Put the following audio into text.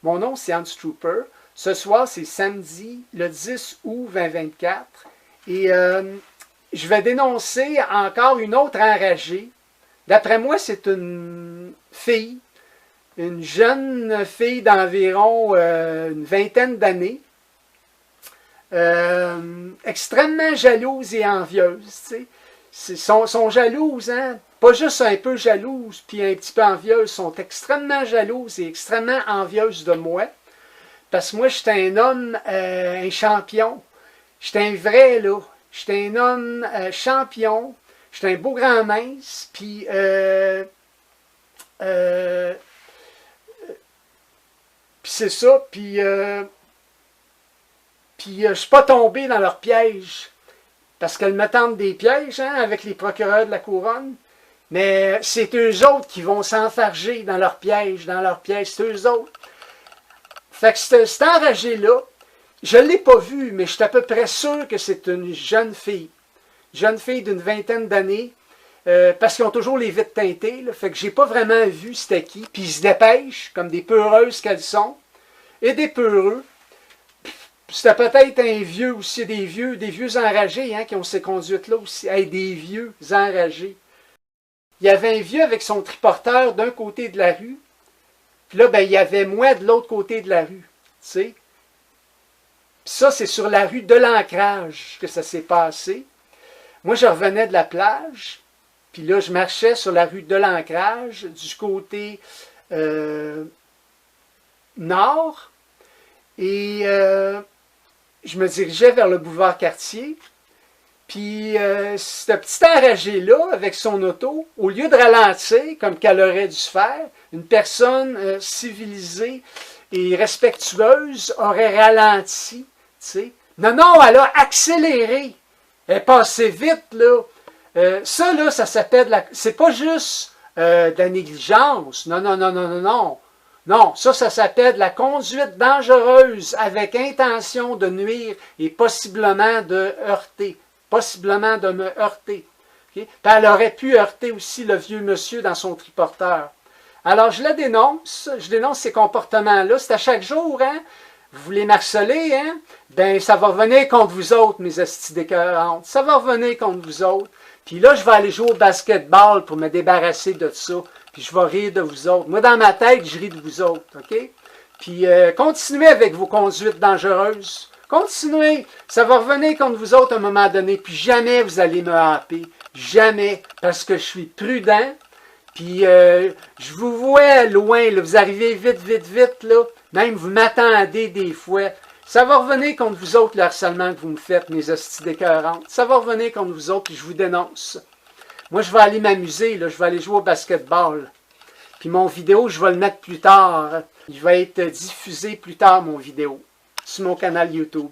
Mon nom, c'est Hans Trooper. Ce soir, c'est samedi, le 10 août 2024. Et je vais dénoncer encore une autre enragée. D'après moi, c'est une fille, une jeune fille d'environ une vingtaine d'années, extrêmement jalouse et envieuse. Sont jalouses, hein? Pas juste un peu jalouses puis un petit peu envieuses, sont extrêmement jalouses et extrêmement envieuses de moi. Parce que moi, j'étais un homme, un champion. J'étais un vrai, là. J'étais un homme champion. J'étais un beau grand mince. Puis, c'est ça. Puis, je suis pas tombé dans leur piège. Parce qu'elles me tentent des pièges, hein, avec les procureurs de la couronne. Mais c'est eux autres qui vont s'enfarger dans leur piège, c'est eux autres. Fait que cet enragé-là, je ne l'ai pas vu, mais je suis à peu près sûr que c'est une jeune fille d'une vingtaine d'années, parce qu'ils ont toujours les vitres teintées, là, fait que j'ai pas vraiment vu c'était qui, puis ils se dépêchent, comme des peureuses qu'elles sont, et des peureux. C'était peut-être un vieux aussi, des vieux enragés, hein, qui ont ces conduites-là aussi, hey, des vieux enragés. Il y avait un vieux avec son triporteur d'un côté de la rue, puis là, ben, il y avait moi de l'autre côté de la rue, tu sais. Puis ça, c'est sur la rue de l'Ancrage que ça s'est passé. Moi, je revenais de la plage, puis là, je marchais sur la rue de l'Ancrage, du côté nord, et je me dirigeais vers le boulevard Cartier. Puis, ce petit enragé-là, avec son auto, au lieu de ralentir, comme qu'elle aurait dû faire, une personne civilisée et respectueuse aurait ralenti, tu sais. Non, non, elle a accéléré. Elle est passée vite, là. Ça, là, ça s'appelle c'est pas juste de la négligence. Non, non, non, non, non, non. Non, ça s'appelle de la conduite dangereuse avec intention de nuire et possiblement de heurter. Possiblement de me heurter. Okay? Puis elle aurait pu heurter aussi le vieux monsieur dans son triporteur. Alors, je dénonce ces comportements-là. C'est à chaque jour, hein? Vous voulez m'harceler, hein? Ben, ça va revenir contre vous autres, mes estis d'écœurantes. Ça va revenir contre vous autres. Puis là, je vais aller jouer au basketball pour me débarrasser de ça. Puis je vais rire de vous autres. Moi, dans ma tête, je ris de vous autres, OK? Puis continuez avec vos conduites dangereuses. Continuez. Ça va revenir contre vous autres à un moment donné. Puis jamais vous allez me happer. Jamais. Parce que je suis prudent. Puis je vous vois loin. Là. Vous arrivez vite, vite, vite. Là. Même vous m'attendez des fois. Ça va revenir contre vous autres, le harcèlement que vous me faites, mes hosties d'écœurantes. Ça va revenir contre vous autres, puis je vous dénonce. Moi, je vais aller m'amuser. Je vais aller jouer au basketball. Puis mon vidéo, je vais le mettre plus tard. Il va être diffusé plus tard, mon vidéo, sur mon canal YouTube.